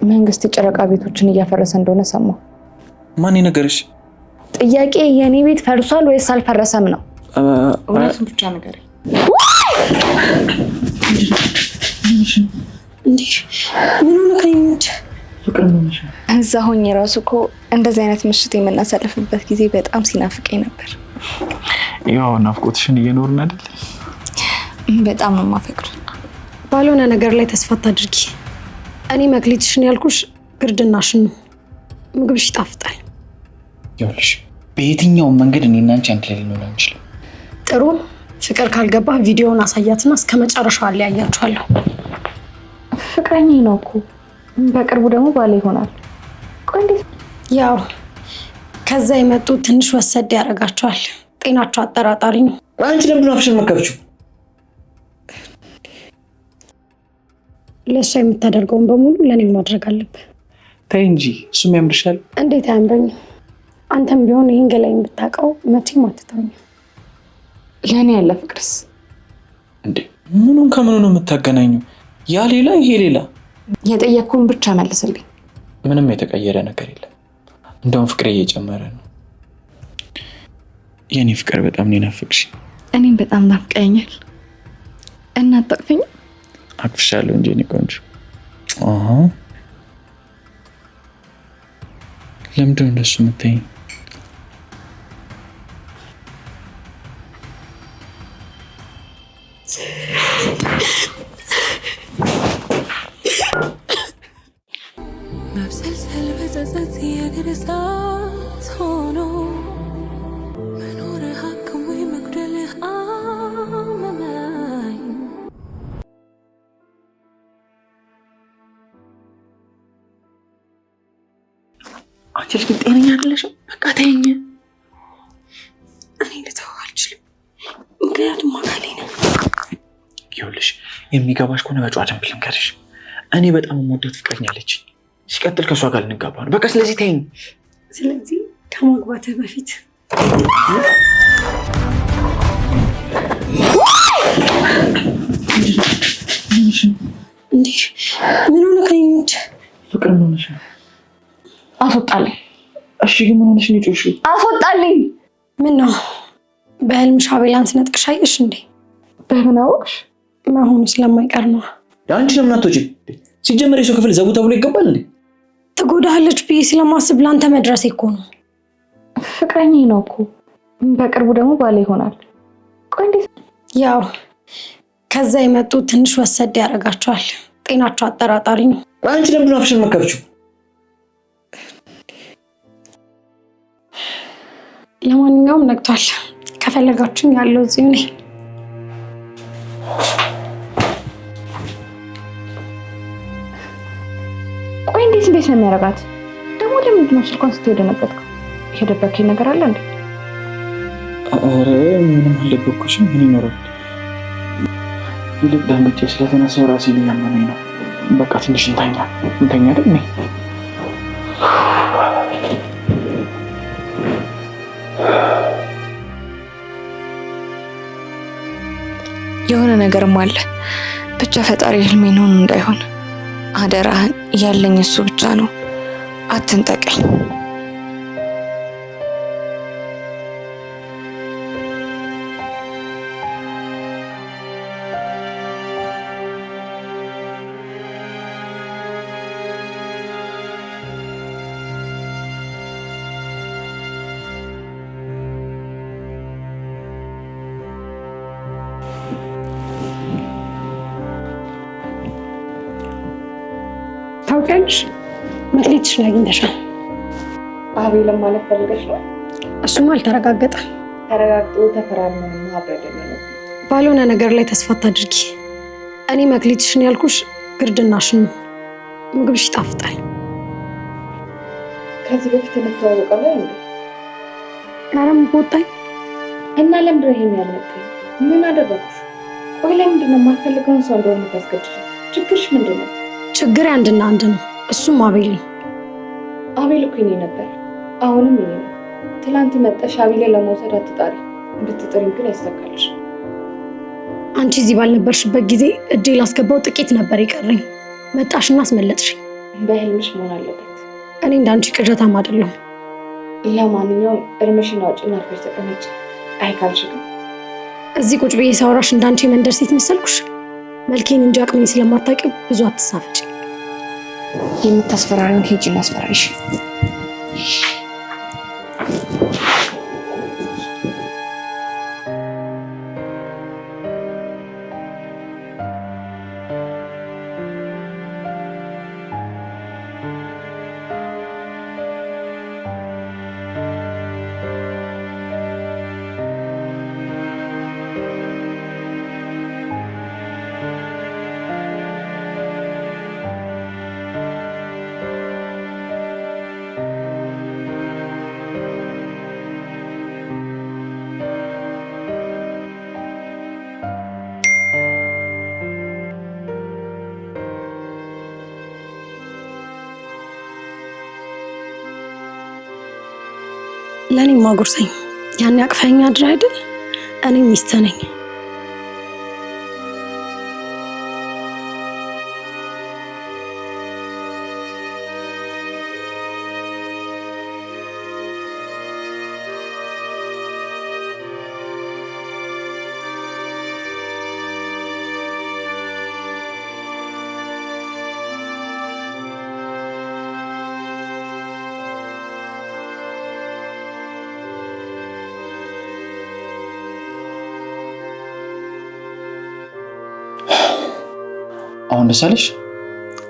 መንግስት ጨረቃ ቤቶችን እያፈረሰ እንደሆነ ሰማሁ። ማን ይነገርሽ? ጥያቄ የኔ ቤት ፈርሷል ወይስ አልፈረሰም ነው? እውነቱን ብቻ ንገረኝ። እንዴ ምን ሆነ ከይሙት? ፍቅር ነሽ? እዛ ሆኜ ራሱ እኮ እንደዚህ አይነት ምሽት የምናሳልፍበት ጊዜ በጣም ሲናፍቀኝ ነበር። ያው ናፍቆትሽን እየኖርን አይደል? በጣም ነው የማፈቅር። ባልሆነ ነገር ላይ ተስፋ አታድርጊ። እኔ መክሊትሽን ያልኩሽ ግርድናሽን ነው። ምግብሽ ይጣፍጣል። ይኸውልሽ በየትኛውም መንገድ እኔና አንቺ አንድ ላይ ልንሆን አንችልም። ጥሩ ፍቅር ካልገባ ቪዲዮውን አሳያትና እስከ መጨረሻው አለያያችኋለሁ። ፍቅረኛዬ ነው እኮ በቅርቡ ደግሞ ባለ ይሆናል። ቆይ እንዴት? ያው ከዛ የመጡ ትንሽ ወሰድ ያደርጋቸዋል። ጤናቸው አጠራጣሪ ነው። አንቺ ለምን አፍሽን መከፍችው? ለእሷ የምታደርገውን በሙሉ ለኔ ማድረግ አለብህ። ተይ እንጂ እሱም ያምርሻል። እንዴት አያምረኝም? አንተም ቢሆን ይሄን ገላይን ብታውቀው መቼም አትተውኝም። ለኔ ያለ ፍቅርስ እንዴ ምኑን ከምኑ ነው የምታገናኙ? ያ ሌላ ይሄ ሌላ። የጠየቅኩን ብቻ መልስልኝ። ምንም የተቀየረ ነገር የለም። እንደውም ፍቅሬ እየጨመረ ነው። የኔ ፍቅር በጣም ነው ናፍቅሽ። እኔም በጣም ናፍቀኛል። እናጣቅፈኝ አቅፍሻለሁ እንጂ እኔ ቆንጆ። ለምንድን ነው እንደሱ የምትይኝ? መብሰልሰል በጸጸት የግርሳት ሆኖ መኖር ሀክም ወይ መጉደልህ አመመኝ። አንቺ ልጅ ግን ጤነኛ አይደለሽም። በቃ ተይኝ። እኔ ልተው አልችልም፣ ምክንያቱም አካሌ ነው። ይኸውልሽ የሚገባሽ ከሆነ በጨዋ ደንብ ልንገርሽ፣ እኔ በጣም የምወዳት ፍቅረኛ አለችኝ። ሲቀጥል ከእሷ ጋር ልንጋባ ነው። በቃ ስለዚህ ተይኝ። ስለዚህ ከማግባትህ በፊት እንዴ ምን ሆነ ከይሙት? ፍቅር ምን ሆነሽ? አስወጣልኝ። እሺ ግን ምን ሆነሽ ነው የጮሽው? አስወጣልኝ። ምን ነው በህልምሽ አቤላን ትነጥቅሽ አየሽ እንዴ? በምን አወቅሽ? መሆኑ ስለማይቀር ነው። አንቺ ለምን አትወጪ? ሲጀመር የሰው ክፍል ዘጉ ተብሎ ይገባል እንዴ? ትጎዳለች ብዬ ስለማስብ ላንተ መድረሴ እኮ ነው። ፍቅረኛዬ ነው እኮ በቅርቡ ደግሞ ባለ ይሆናል። ቆይ እንዴት? ያው ከዛ የመጡ ትንሽ ወሰድ ያደርጋቸዋል። ጤናቸው አጠራጣሪ ነው። አንቺ ለምን አፍሽን መከፍችው? ለማንኛውም ነግቷል። ከፈለጋችሁኝ ያለው እዚሁ ነኝ። ቆይ እንዴት ነው የሚያደርጋት? ደግሞ ለምንድን ነው ስልኳን ስትደነገጥከው? የደበከኝ ነገር አለ እንዴ? ኧረ ምንም አልደበኩሽም። ምን ይኖራል? ይልቅ ደንግጬ ስለተነሳው ራሴን እያመመኝ ነው። በቃ ትንሽ እንተኛ አይደል? የሆነ ነገርም አለ። ብቻ ፈጣሪ ህልሜን ሆኖ እንዳይሆን አደራህን። ያለኝ እሱ ብቻ ነው። አትንጠቀኝ። ታውቂያለሽ መክሊትሽን አግኝተሻል። አቤልን ማለት ፈልገሽ ነው? እሱም አልተረጋገጠም። ተረጋግጦ ተፈራርመንና አብረን ነው። ባልሆነ ነገር ላይ ተስፋ አታድርጊ። እኔ መክሊትሽን ያልኩሽ ግርድናሽን ነው። ምግብሽ ይጣፍጣል። ከዚህ በፊት እንተዋወቃለን እንዴ? አረም ቦጣይ እና ለምንድን ነው ይሄን ያልነገረኝ? ምን አደረኩሽ? ቆይ ለምንድን ነው የማልፈልገውን ሰው እንደሆነ ታስገድጂ? ችግርሽ ምንድን ነው? ችግር አንድና አንድ ነው። እሱም አቤል ነው። አቤል እኮ የኔ ነበር፣ አሁንም የኔ ነው። ትላንት መጠሽ አቤልን ለመውሰድ አትጣሪ። ብትጥሪም ግን አይሳካልሽ። አንቺ እዚህ ባልነበርሽበት ጊዜ እጄ ላስገባው ጥቂት ነበር የቀረኝ። መጣሽና አስመለጥሽ። በህልምሽ መሆን አለበት። እኔ እንዳንቺ ቅዠታም አይደለሁም። ለማንኛውም እርምሽን አውጪና አርፈሽ ተቀመጪ። አይካልሽ ግን እዚህ ቁጭ ብዬ ሳወራሽ እንዳንቺ የመንደር ሴት መሰልኩሽ? መልኬን እንጂ አቅሜን ስለማታውቂው ብዙ አትሳፍጪ። የምታስፈራሪውን ሂጂ እናስፈራሪሽ። ለኔ ማጉርሰኝ ያን ያቅፈኛ አድራ አይደል? እኔ ሚስት ነኝ። አሁን ደስ አለሽ?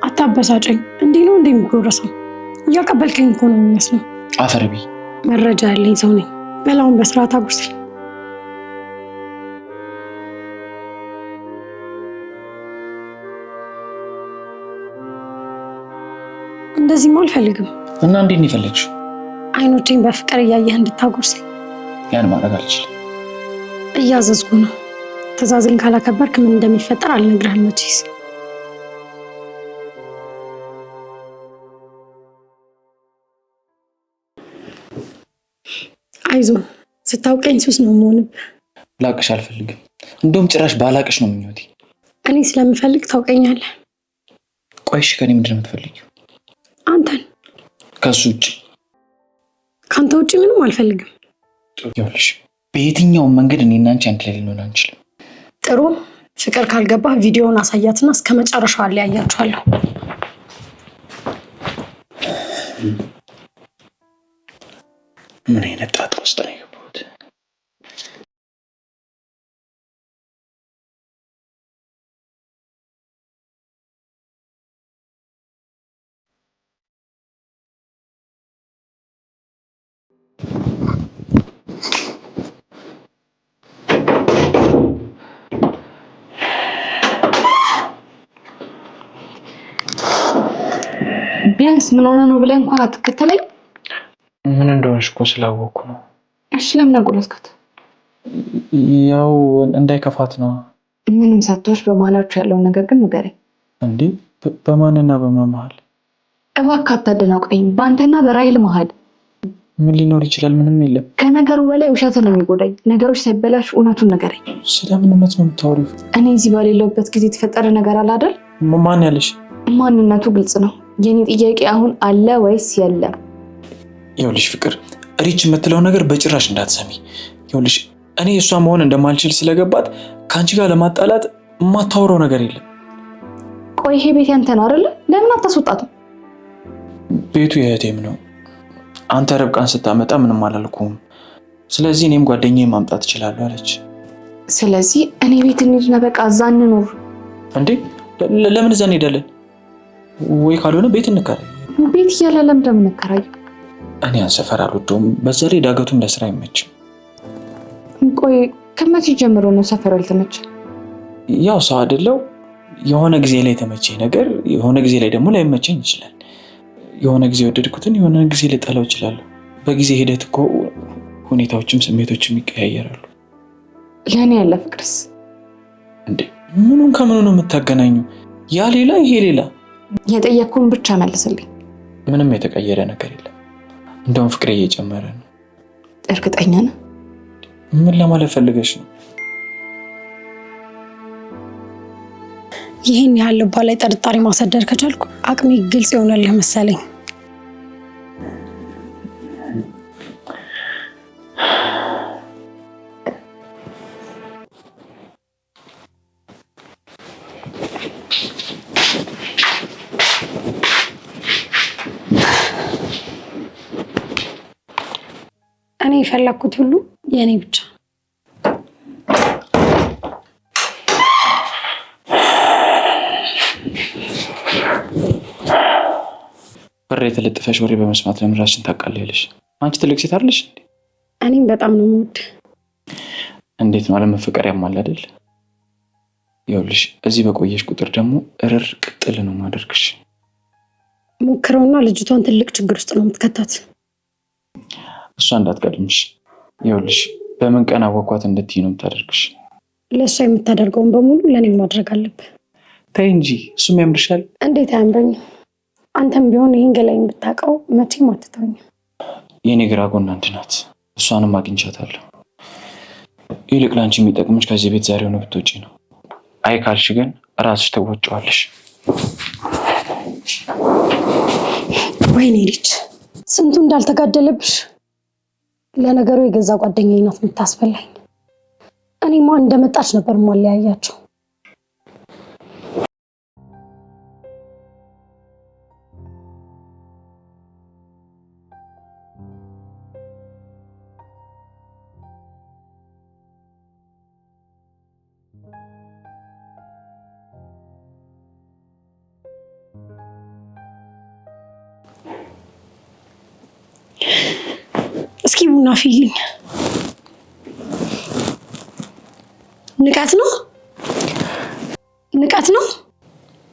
አታበሳጨኝ። እንዲህ ነው እንደሚጎረሰው እያቀበልከኝ እኮ ነው የሚመስለው። አፈርቢ መረጃ ያለኝ ሰው ነኝ። በላውን በስርዓት አጉርሰኝ። እንደዚህም አልፈልግም። እና እንዴት ነው የፈለግሽው? አይኖቼን በፍቅር እያየህ እንድታጎርሰኝ። ያን ማድረግ አልችልም። እያዘዝኩ ነው። ትዕዛዜን ካላከበርክ ምን እንደሚፈጠር አልነግርህም መቼስ። አይዞ፣ ስታውቀኝ ሱስ ነው የምሆንብህ። ላቅሽ አልፈልግም። እንደውም ጭራሽ ባላቅሽ ነው ምኞቴ። እኔ ስለምፈልግ ታውቀኛለህ። ቆይሽ ከኔ ምንድን ነው የምትፈልጊው? አንተን። ከሱ ውጭ? ከአንተ ውጭ ምንም አልፈልግም። ይኸውልሽ በየትኛውም መንገድ እኔና አንቺ አንድ ላይ ልንሆን አንችልም። ጥሩ። ፍቅር ካልገባህ ቪዲዮውን አሳያትና እስከ መጨረሻው አለያያችኋለሁ። ምን አይነት ጣጣ ውስጥ ነው የገባሁት? ቢያንስ ምን ሆነ ነው ብለህ እንኳን አትከተለኝ። ምን እንደሆነሽ እኮ ስላወቅኩ ነው። እሺ ለምን አጎረስካት? ያው እንዳይከፋት ነው። ምንም ሳትዋሽ በመሀላችሁ ያለውን ነገር ግን ንገረኝ። እንዴ በማንና በማን መሀል? እባክህ አታደናውቀኝ። በአንተና በራይል መሀል ምን ሊኖር ይችላል? ምንም የለም። ከነገሩ በላይ ውሸት ነው የሚጎዳኝ። ነገሮች ሳይበላሽ እውነቱን ንገረኝ። ስለምን እውነት ነው የምታወሪው? እኔ እዚህ ባሌለሁበት ጊዜ የተፈጠረ ነገር አለ አይደል? ማን ያለሽ? ማንነቱ ግልጽ ነው። የኔ ጥያቄ አሁን አለ ወይስ የለም? ይኸውልሽ ፍቅር፣ ሪች የምትለው ነገር በጭራሽ እንዳትሰሚ። ይኸውልሽ እኔ እሷ መሆን እንደማልችል ስለገባት ከአንቺ ጋር ለማጣላት የማታወራው ነገር የለም። ቆይ ይሄ ቤት ያንተ ነው አይደለ? ለምን አታስወጣትም? ቤቱ የእህቴም ነው። አንተ ርብቃን ስታመጣ ምንም አላልኩም። ስለዚህ እኔም ጓደኛዬ ማምጣት እችላለሁ አለች። ስለዚህ እኔ ቤት እንሂድና በቃ እዛ እንኖር። እንዴ ለምን እዛ እንሄዳለን? ወይ ካልሆነ ቤት እንከራይ። ቤት እያለ ለምን እንደምንከራይ? እኔ ያን ሰፈር አልወደውም። በዛ ላይ ዳገቱም ለስራ አይመችም። ቆይ ከመቼ ጀምሮ ነው ሰፈር ያልተመቸ? ያው ሰው አይደለው። የሆነ ጊዜ ላይ የተመቸ ነገር የሆነ ጊዜ ላይ ደግሞ ላይመቸኝ ይችላል። የሆነ ጊዜ ወደድኩትን የሆነ ጊዜ ልጠላው እችላለሁ። በጊዜ ሂደት እኮ ሁኔታዎችም ስሜቶችም ይቀያየራሉ። ለእኔ ያለ ፍቅርስ? እንዴ ምኑን ከምኑ ነው የምታገናኙ? ያ ሌላ ይሄ ሌላ። የጠየቅኩህን ብቻ መልስልኝ። ምንም የተቀየረ ነገር የለም። እንደውም ፍቅሬ እየጨመረ ነው። እርግጠኛ ነህ? ምን ለማለት ፈልገሽ ነው? ይህን ያህል ልቧ ላይ ጥርጣሬ ማሳደር ከቻልኩ አቅሜ ግልጽ ይሆናልህ መሰለኝ። እኔ የፈለኩት ሁሉ የኔ ብቻ። በር የተለጠፈሽ ወሬ በመስማት ለምራሽን ታቃለልሽ። አንቺ ትልቅ ሴት አይደለሽ እንዴ? እኔም በጣም ነው የምወድ። እንዴት ነው አለመፈቀር ያማል አይደል? ይኸውልሽ እዚህ በቆየሽ ቁጥር ደግሞ እርር ቅጥል ነው ማደርግሽ። ሞክረውና ልጅቷን ትልቅ ችግር ውስጥ ነው የምትከታት። እሷ እንዳትቀድምሽ። ይኸውልሽ በምን ቀን አወኳት እንድትይ ነው የምታደርግሽ። ለእሷ የምታደርገውን በሙሉ ለእኔም ማድረግ አለብህ። ተይ እንጂ እሱም ያምርሻል። እንዴት አያምረኝም? አንተም ቢሆን ይህን ገላይን ብታውቀው መቼም አትተውኝም። የኔ ግራ ጎን አንድ ናት። እሷንም አግኝቻታለሁ። ይልቅ ላንቺ የሚጠቅምሽ ከዚህ ቤት ዛሬ ሆነ ብትወጪ ነው። አይ ካልሽ ግን ራስሽ ተወጪዋለሽ። ወይኔ ልጅ ስንቱ እንዳልተጋደለብሽ። ለነገሩ የገዛ ጓደኛዬ ናት የምታስፈላኝ። እኔማ እንደመጣች ነበር ማለያያቸው። እስኪ ቡና ፊልኝ። ንቀት ነው ንቀት ነው።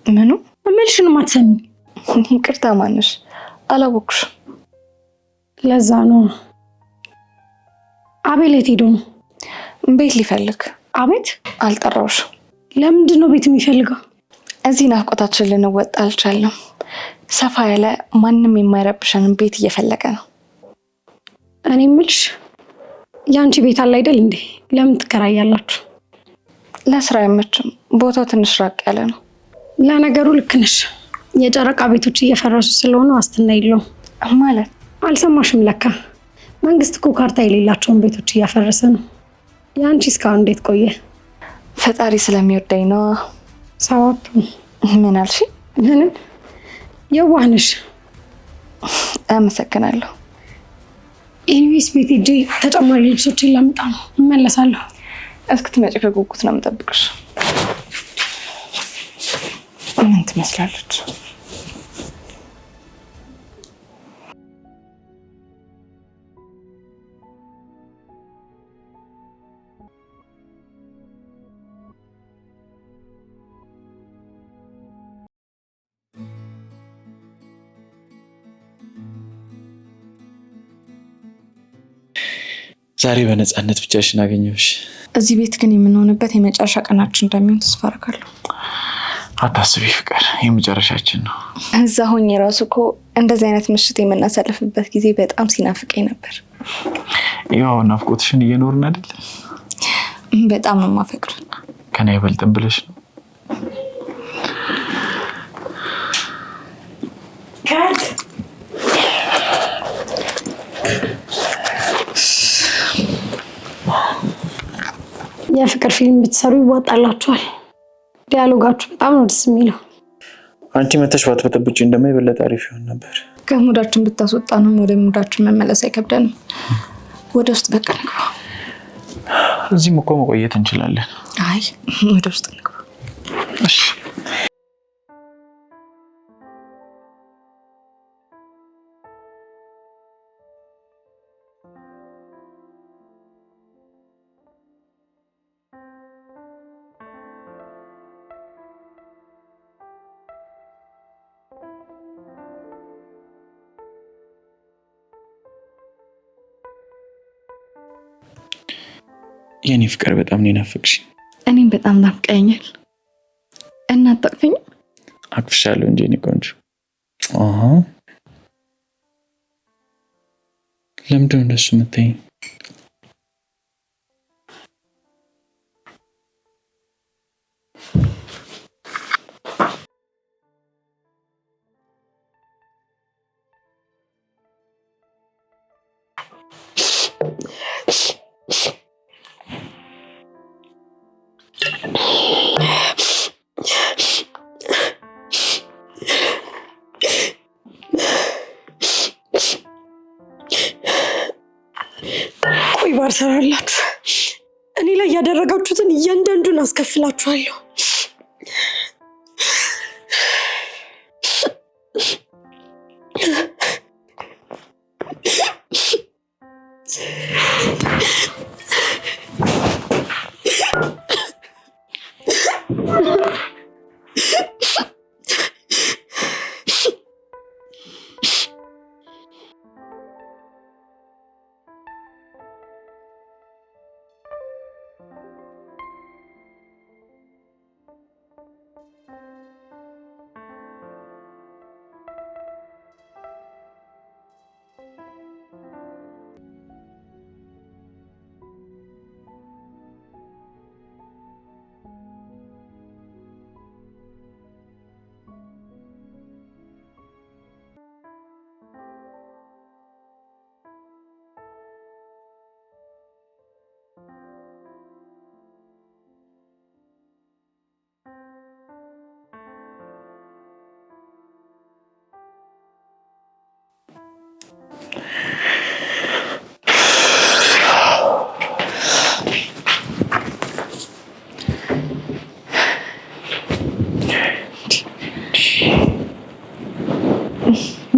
ምኑ? እምልሽን ማትሰሚ? ይቅርታ ማንሽ? አላወኩሽ። ለዛ ነው። አቤል የት ሄዶ ነው? ቤት ሊፈልግ። አቤት? አልጠራውሽ። ለምንድን ነው ቤት የሚፈልገው? እዚህ ናፍቆታችን ልንወጣ አልቻለም። ሰፋ ያለ ማንም የማይረብሸንን ቤት እየፈለገ ነው። እኔ የምልሽ ያንቺ ቤት አለ አይደል እንዴ? ለምን ትከራያላችሁ? ለስራ አይመችም። ቦታው ትንሽ ራቅ ያለ ነው። ለነገሩ ልክ ነሽ። የጨረቃ ቤቶች እየፈረሱ ስለሆነ ዋስትና የለውም ማለት። አልሰማሽም? ለካ መንግስት እኮ ካርታ የሌላቸውን ቤቶች እያፈረሰ ነው። ያንቺ እስካሁን እንዴት ቆየ? ፈጣሪ ስለሚወደኝ ነው። ሰዋቱ ምን አልሽ? ምንም። የዋህ ነሽ። አመሰግናለሁ። ኤኒዌይስ ቤት ሂጅ። ተጨማሪ ልብሶችን ላምጣ ነው። እመለሳለሁ። እስክትመጪ በጉጉት ነው የምጠብቅሽ። ምን ትመስላለች? ዛሬ በነፃነት ብቻሽን አገኘሁሽ። እዚህ ቤት ግን የምንሆንበት የመጨረሻ ቀናችን እንደሚሆን ተስፋ አደርጋለሁ። አታስቢ ፍቅር፣ የመጨረሻችን ነው። እዛ ሆኜ ራሱ እኮ እንደዚህ አይነት ምሽት የምናሳልፍበት ጊዜ በጣም ሲናፍቀኝ ነበር። ያው ናፍቆትሽን እየኖርን አይደል? በጣም ነው የማፈቅር። ከኔ አይበልጥም ብለሽ ነው? የፍቅር ፊልም ብትሰሩ ይዋጣላችኋል። ዲያሎጋችሁ በጣም ነው ደስ የሚለው። አንቺ መተሽ ባትበጠብጪ እንደማ የበለጠ አሪፍ ይሆን ነበር። ከሙዳችን ብታስወጣንም ወደ ሙዳችን መመለስ አይከብደንም። ወደ ውስጥ በቃ እንግባ። እዚህም እኮ መቆየት እንችላለን። አይ ወደ ውስጥ እንግባ። እሺ። የኔ ፍቅር በጣም ነው ናፍቅሽኝ። እኔም በጣም ናፍቀኛል። እና አታቅፈኝ? አቅፍሻለሁ እንጂ እኔ ቆንጆ። ለምንድን ነው እንደሱ የምትይኝ? ቆይ ባልሰራላችሁ እኔ ላይ ያደረጋችሁትን እያንዳንዱን አስከፍላችኋለሁ።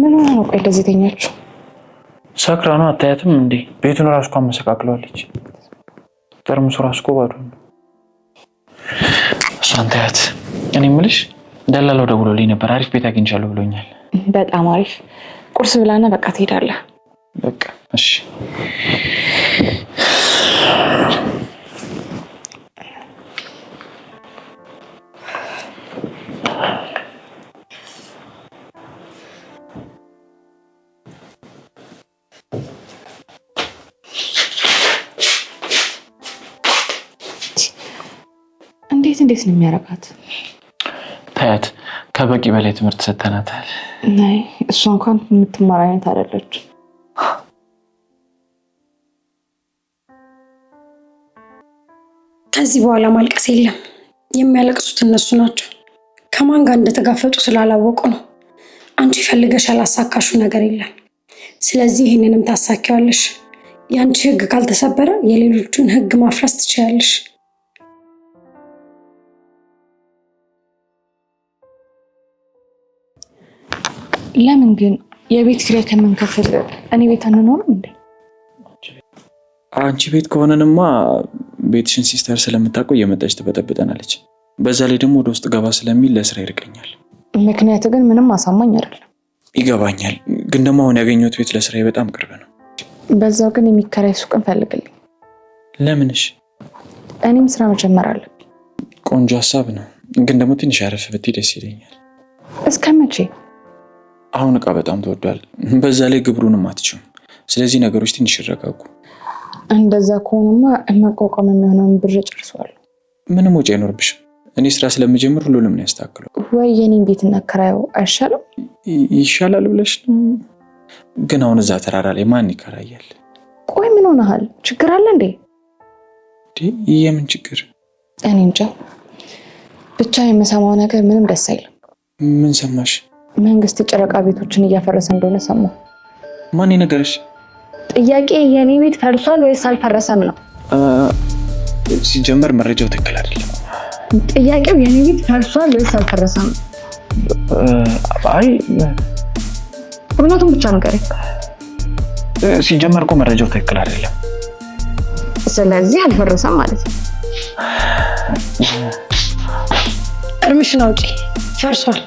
ምን ሆነ ነው? ቆይ እንደዚህ ተኛችሁ? ሰክራ ነው አታያትም እንዴ? ቤቱን ራሱ እኮ አመሰቃቅለዋለች። ጠርሙሱ ራሱ እኮ ባዶ ነው። እሷን ታያት። እኔ የምልሽ ደላላው ደውሎልኝ ነበር፣ አሪፍ ቤት አግኝቻለሁ ብሎኛል። በጣም አሪፍ። ቁርስ ብላና በቃ ትሄዳለህ። በቃ እሺ። እንዴት ነው የሚያረጋት? ታያት። ከበቂ በላይ ትምህርት ሰተናታል። ናይ እሷ እንኳን የምትማር አይነት አይደለች። ከዚህ በኋላ ማልቀስ የለም። የሚያለቅሱት እነሱ ናቸው። ከማን ጋር እንደተጋፈጡ ስላላወቁ ነው። አንቺ ፈልገሽ ያላሳካሹ ነገር የለም። ስለዚህ ይህንንም ታሳኪዋለሽ። የአንቺ ህግ ካልተሰበረ የሌሎቹን ህግ ማፍረስ ትችያለሽ። ለምን ግን የቤት ኪራይ ከምንከፍል እኔ ቤት አንኖርም እንዴ? አንቺ ቤት ከሆነንማ ቤትሽን ሲስተር ስለምታውቀው እየመጣች ትበጠብጠናለች። በዛ ላይ ደግሞ ወደ ውስጥ ገባ ስለሚል ለስራ ይርቀኛል። ምክንያቱ ግን ምንም አሳማኝ አይደለም። ይገባኛል፣ ግን ደግሞ አሁን ያገኘሁት ቤት ለስራዬ በጣም ቅርብ ነው። በዛው ግን የሚከራይ ሱቅ እንፈልግልኝ። ለምንሽ? እኔም ስራ መጀመር አለብኝ። ቆንጆ ሀሳብ ነው፣ ግን ደግሞ ትንሽ አረፍ ብትይ ደስ ይለኛል። እስከ መቼ? አሁን እቃ በጣም ተወዷል። በዛ ላይ ግብሩንም አትችይም። ስለዚህ ነገሮች ትንሽ ይረጋጉ። እንደዛ ከሆነማ መቋቋም የሚሆነውን ብር ጨርሰዋል። ምንም ወጪ አይኖርብሽም። እኔ ስራ ስለምጀምር ሁሉንም ነው ያስተካክለው። ወይ የኔን ቤት እናከራየው አይሻልም? ይሻላል ብለሽ ነው? ግን አሁን እዛ ተራራ ላይ ማን ይከራያል? ቆይ ምን ሆነሃል? ችግር አለ እንዴ? የምን ችግር? እኔ እንጃ። ብቻ የምሰማው ነገር ምንም ደስ አይልም። ምን ሰማሽ? መንግስት የጨረቃ ቤቶችን እያፈረሰ እንደሆነ ሰማሁ። ማን ነገርሽ? ጥያቄ የኔ ቤት ፈርሷል ወይስ አልፈረሰም ነው። ሲጀመር መረጃው ትክክል አይደለም። ጥያቄው የኔ ቤት ፈርሷል ወይስ አልፈረሰም? አይ እውነቱን ብቻ ንገረኝ። ሲጀመር እኮ መረጃው ትክክል አይደለም። ስለዚህ አልፈረሰም ማለት ነው። እርምሽን አውጪ። ፈርሷል።